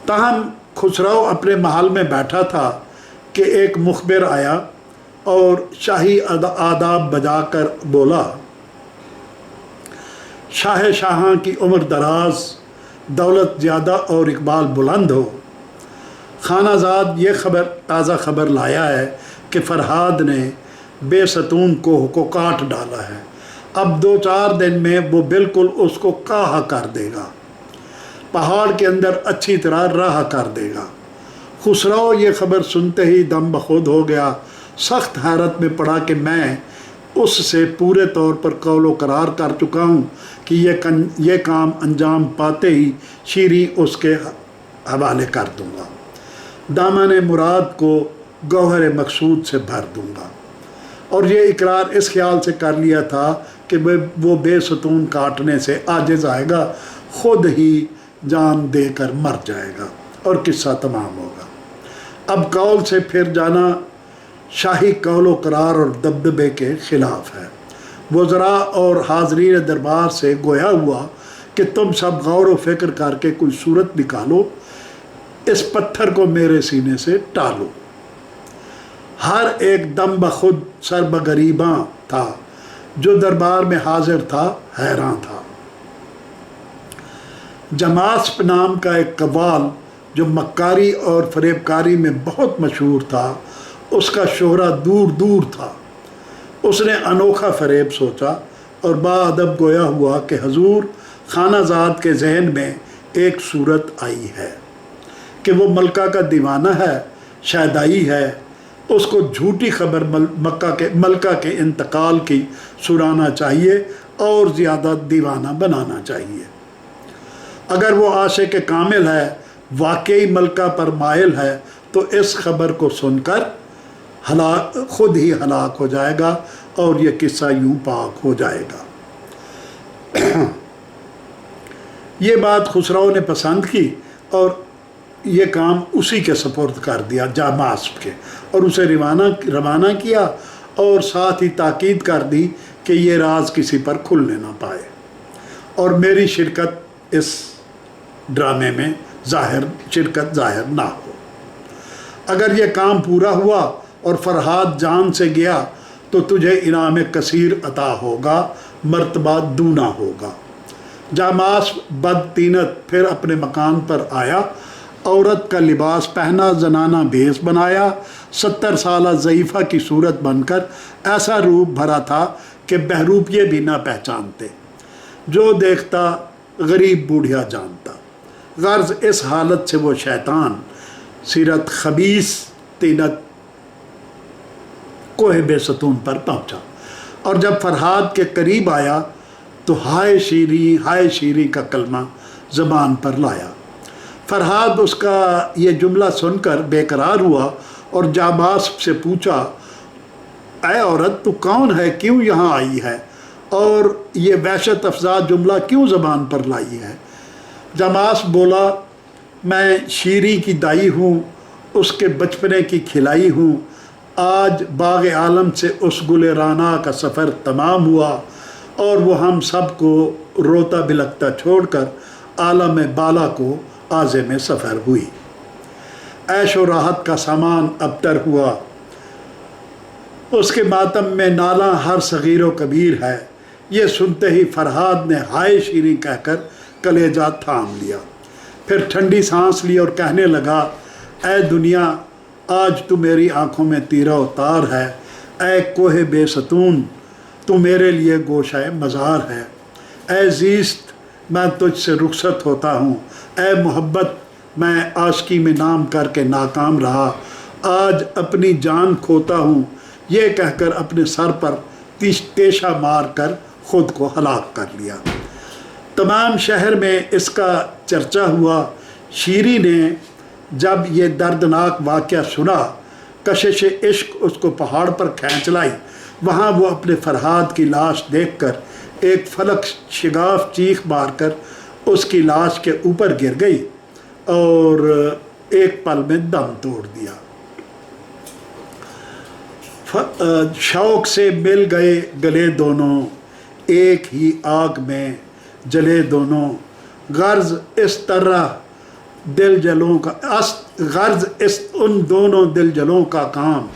ताहम खुसरो अपने महल में बैठा था कि एक मुखबिर आया और शाही आदाब बजाकर बोला, शाह शाहां की उम्र दराज, दौलत ज़्यादा और इकबाल बुलंद हो। खानाजाद ये ताज़ा खबर लाया है कि फरहाद ने बेसतून को काट डाला है। अब 2-4 दिन में वो बिल्कुल उसको काहा कर देगा, पहाड़ के अंदर अच्छी तरह राह कर देगा। खुसरो ये खबर सुनते ही दम बखुद हो गया, सख्त हैरत में पड़ा कि मैं उससे पूरे तौर पर कौलो करार कर चुका हूँ कि ये काम अंजाम पाते ही शीरी उसके हवाले कर दूँगा, दामन मुराद को गौहर मकसूद से भर दूँगा। और ये इकरार इस ख्याल से कर लिया था कि वो बेसतून काटने से आजिज़ आएगा, ख़ुद ही जान देकर मर जाएगा और किस्सा तमाम होगा। अब कौल से फिर जाना शाही कौलो करार और दबदबे के ख़िलाफ़ है। वज़रा और हाज़रीन दरबार से गोया हुआ कि तुम सब गौर व फिक्र करके कोई सूरत निकालो, इस पत्थर को मेरे सीने से टालो। हर एक दम बखुद सरबगरीबा था, जो दरबार में हाजिर था हैरान था। जमास्प नाम का एक कव्वाल जो मक्कारी और फरेबकारी में बहुत मशहूर था, उसका शोहरा दूर दूर था। उसने अनोखा फरेब सोचा और बाअदब गोया हुआ कि हजूर, खानाजाद के जहन में एक सूरत आई है कि वो मलका का दीवाना है, शैदाई है, उसको झूठी खबर मलका के इंतकाल की सुनाना चाहिए और ज़्यादा दीवाना बनाना चाहिए। अगर वो आशिक़ कामिल है, वाकई मलका पर मायल है, तो इस खबर को सुनकर खुद ही हलाक हो जाएगा और ये किस्सा यूं पाक हो जाएगा। ये बात खुसरो ने पसंद की और ये काम उसी के सपुर्द कर दिया जामास्प के, और उसे रवाना किया और साथ ही ताकीद कर दी कि ये राज किसी पर खुलने ना पाए और मेरी शिरकत इस ड्रामे में शिरकत ज़ाहिर ना हो। अगर ये काम पूरा हुआ और फरहाद जान से गया तो तुझे इनाम कसीर अता होगा, मर्तबा दूना होगा। जामास्प बदतीनत फिर अपने मकान पर आया, औरत का लिबास पहना, जनाना भेस बनाया, 70 साला ज़ईफ़ा की सूरत बनकर ऐसा रूप भरा था कि बहरूपिये भी ना पहचानते, जो देखता गरीब बूढ़िया जानता। गर्ज इस हालत से वो शैतान सीरत खबीस तीनत कोहे बेसतून पर पहुंचा और जब फरहाद के करीब आया तो हाय शीरी का कलमा ज़बान पर लाया। फरहाद उसका ये जुमला सुनकर बेकरार हुआ और जामास्प से पूछा, ऐ औरत, तू कौन है, क्यों यहाँ आई है और ये वहशत अफजा जुमला क्यों ज़बान पर लाई है? जामास्प बोला, मैं शीरी की दाई हूँ, उसके बचपने की खिलाई हूँ। आज बाग़ आलम से उस गुले राना का सफ़र तमाम हुआ और वो हम सब को रोता बिलखता छोड़कर आलम बाला को आज़े में सफ़र हुई। ऐश व राहत का सामान अबतर हुआ, उसके मातम में नाला हर सगीर व कबीर है। ये सुनते ही फरहाद ने हाय शीरी कहकर कलेजा थाम लिया, फिर ठंडी सांस ली और कहने लगा, ऐ दुनिया, आज तू मेरी आँखों में तीरा उतार है। ऐ कोहे बेसतून, तू मेरे लिए गोशाए मज़ार है। ऐ ज़ीस्त, मैं तुझसे रुखसत होता हूँ। ऐ मोहब्बत, मैं आशिकी में नाम करके नाकाम रहा, आज अपनी जान खोता हूँ। ये कहकर अपने सर पर तेशा मार कर ख़ुद को हलाक कर लिया। तमाम शहर में इसका चर्चा हुआ। शीरी ने जब ये दर्दनाक वाक़या सुना, कशिश इश्क उसको पहाड़ पर खींच लाई। वहाँ वो अपने फरहाद की लाश देखकर एक फलक शिगाफ चीख मारकर उसकी लाश के ऊपर गिर गई और एक पल में दम तोड़ दिया। शौक़ से मिल गए गले दोनों, एक ही आग में जले दोनों। गर्ज इस तरह दिल जलों का गर्ज इस उन दोनों दिल जलों का काम,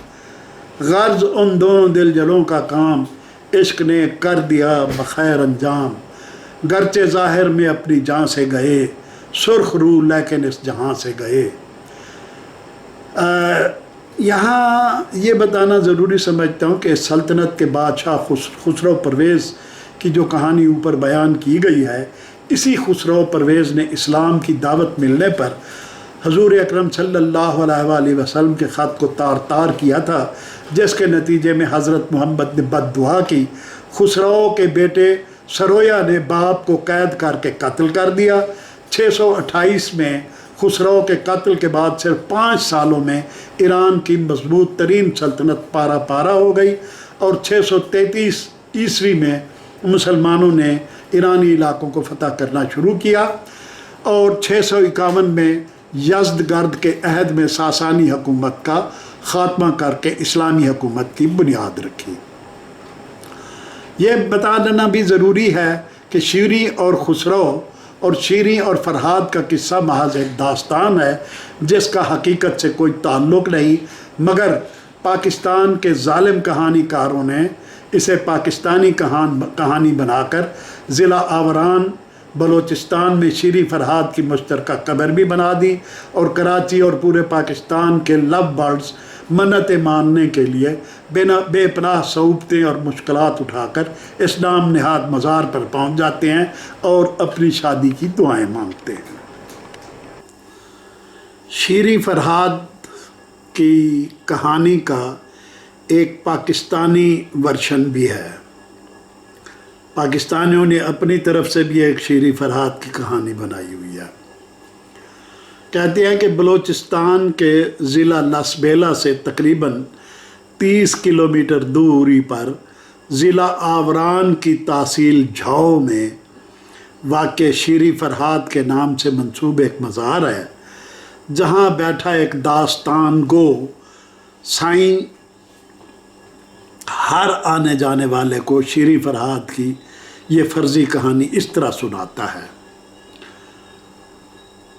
गर्ज उन दोनों दिल जलों का काम, इश्क ने कर दिया बखैर अंजाम। गरचे ज़ाहिर में अपनी जान से गए, सुर्ख रू लेकिन इस जहां से गए। यहाँ ये बताना ज़रूरी समझता हूँ कि सल्तनत के बादशाह खुसरो परवेज़ की जो कहानी ऊपर बयान की गई है, इसी खुसरो परवेज़ ने इस्लाम की दावत मिलने पर हजूर अकरम सल्लल्लाहु अलैहि वसल्लम के ख़त को तार तार किया था, जिसके नतीजे में हज़रत मोहम्मद ने बद्दुआ की। खुसरो के बेटे सरोया ने बाप को कैद करके कत्ल कर दिया। 628 में खुसरो के कत्ल के बाद सिर्फ 5 सालों में ईरान की मजबूत तरीन सल्तनत पारा पारा हो गई और 633 ईस्वी में मुसलमानों ने ईरानी इलाकों को फतह करना शुरू किया और 651 में यज़दगर्द के अहद में सासानी हुकूमत का ख़ात्मा करके इस्लामी हुकूमत की बुनियाद रखी। ये बता देना भी ज़रूरी है कि शीरी और खुसरो और शीरी और फरहाद का किस्सा महज एक दास्तान है जिसका हकीकत से कोई ताल्लुक़ नहीं, मगर पाकिस्तान के ज़ालिम कहानीकारों ने इसे पाकिस्तानी कहानी बनाकर ज़िला आवरान बलोचिस्तान में शीरी फरहाद की मुश्तरका कब्र भी बना दी और कराची और पूरे पाकिस्तान के लव बर्ड्स मन्नतें मानने के लिए बेपनाह सऊबतें और मुश्किलात उठाकर इस नाम निहाद मज़ार पर पहुंच जाते हैं और अपनी शादी की दुआएं मांगते हैं। शीरी फरहाद की कहानी का एक पाकिस्तानी वर्शन भी है। पाकिस्तानियों ने अपनी तरफ से भी एक शीरी फरहाद की कहानी बनाई हुई है। कहते हैं कि बलूचिस्तान के ज़िला लसबेला से तकरीबन 30 किलोमीटर दूरी पर ज़िला आवरान की तहसील झाओ में वाक़े शीरी फरहाद के नाम से मंसूब एक मज़ार है, जहाँ बैठा एक दास्तान गो साईं हर आने जाने वाले को शीरी फरहाद की ये फ़र्ज़ी कहानी इस तरह सुनाता है।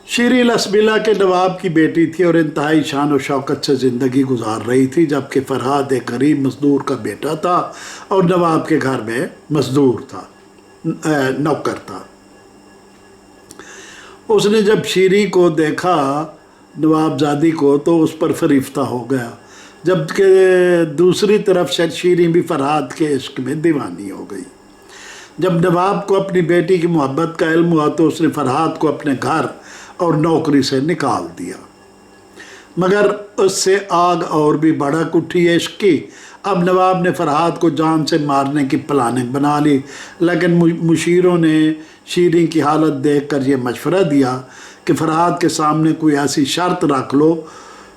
शीरी लसबिला के नवाब की बेटी थी और इंतहाई शान और शौकत से ज़िंदगी गुजार रही थी, जबकि फरहाद एक गरीब मज़दूर का बेटा था और नवाब के घर में मज़दूर था, नौकर था। उसने जब शीरी को देखा, नवाबजादी को, तो उस पर फरीफ्ता हो गया, जबकि दूसरी तरफ शीरी भी फरहाद के इश्क में दीवानी हो गई। जब नवाब को अपनी बेटी की मोहब्बत का इल्म हुआ तो उसने फरहाद को अपने घर और नौकरी से निकाल दिया, मगर उससे आग और भी भड़क उठी इश्क की। अब नवाब ने फरहाद को जान से मारने की प्लानिंग बना ली, लेकिन मुशीरों ने शीरी की हालत देखकर यह मशवरा दिया कि फरहाद के सामने कोई ऐसी शर्त रख लो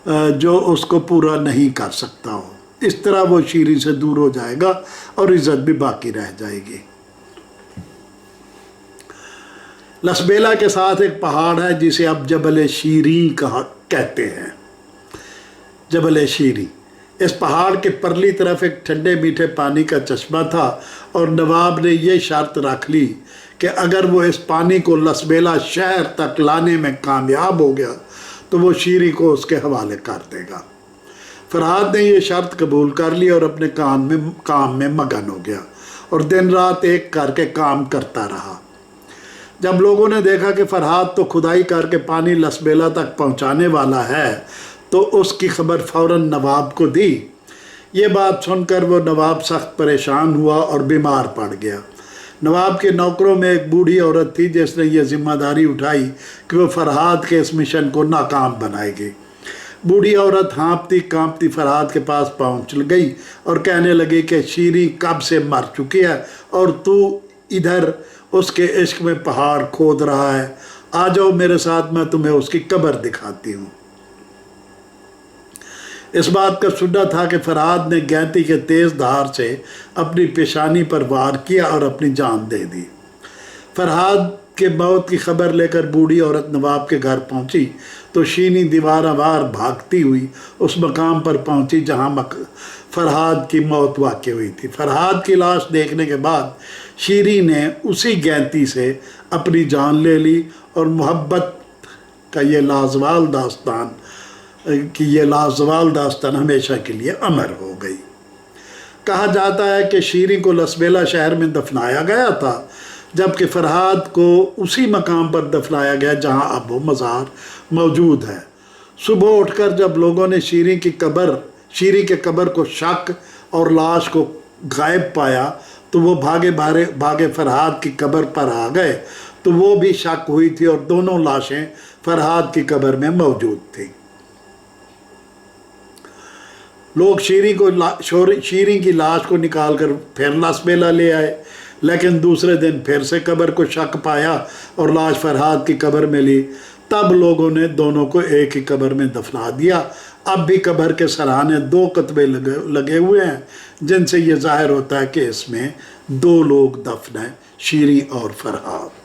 जो उसको पूरा नहीं कर सकता हो। इस तरह वो शीरी से दूर हो जाएगा और इज़्ज़त भी बाकी रह जाएगी। लसबेला के साथ एक पहाड़ है जिसे अब जबल शीरी कहते हैं। जबल शीरी, इस पहाड़ के परली तरफ एक ठंडे मीठे पानी का चश्मा था और नवाब ने यह शर्त रख ली कि अगर वो इस पानी को लसबेला शहर तक लाने में कामयाब हो गया तो वो शीरी को उसके हवाले कर देगा। फरहाद ने यह शर्त कबूल कर ली और अपने काम में मगन हो गया और दिन रात एक करके काम करता रहा। जब लोगों ने देखा कि फरहाद तो खुदाई करके पानी लसबेला तक पहुंचाने वाला है, तो उसकी खबर फ़ौरन नवाब को दी। ये बात सुनकर वो नवाब सख्त परेशान हुआ और बीमार पड़ गया। नवाब के नौकरों में एक बूढ़ी औरत थी जिसने ये जिम्मेदारी उठाई कि वो फरहाद के इस मिशन को नाकाम बनाएगी। बूढ़ी औरत हाँपती कांपती फरहाद के पास पहुंच गई और कहने लगी कि शीरी कब से मर चुकी है और तू इधर उसके इश्क में पहाड़ खोद रहा है। आ जाओ मेरे साथ, मैं तुम्हें उसकी कब्र दिखाती हूँ। इस बात का सुना था कि फरहाद ने गैंती के तेज़ धार से अपनी पेशानी पर वार किया और अपनी जान दे दी। फरहाद के मौत की खबर लेकर बूढ़ी औरत नवाब के घर पहुंची तो शीनी दीवारावार भागती हुई उस मकाम पर पहुंची जहां फरहाद की मौत वाक़ हुई थी। फरहाद की लाश देखने के बाद शीरी ने उसी गैंती से अपनी जान ले ली और मोहब्बत کا یہ لازوال داستان ہمیشہ کے لیے امر ہو گئی۔ کہا جاتا ہے کہ شیریں کو لسبیلا شہر میں دفنایا گیا تھا، جبکہ فرہاد کو اسی مقام پر دفنایا گیا جہاں اب وہ مزار موجود ہے۔ صبح اٹھ کر جب لوگوں نے شیریں کے قبر کو شک اور لاش کو غائب پایا تو وہ بھاگے فرہاد کی قبر پر آ گئے تو وہ بھی شک ہوئی تھی اور دونوں لاشیں فرہاد کی قبر میں موجود تھیں۔ لوگ شیریں کی لاش کو نکال کر پھر لسبیلا لے آئے، لیکن دوسرے دن پھر سے قبر کو شک پایا اور لاش فرہاد کی قبر میں لی۔ تب لوگوں نے دونوں کو ایک ہی قبر میں دفنا دیا۔ اب بھی قبر کے سرانے 2 کتبے لگے ہوئے ہیں، جن سے یہ ظاہر ہوتا ہے کہ اس میں 2 لوگ دفن ہیں، شیریں اور فرہاد۔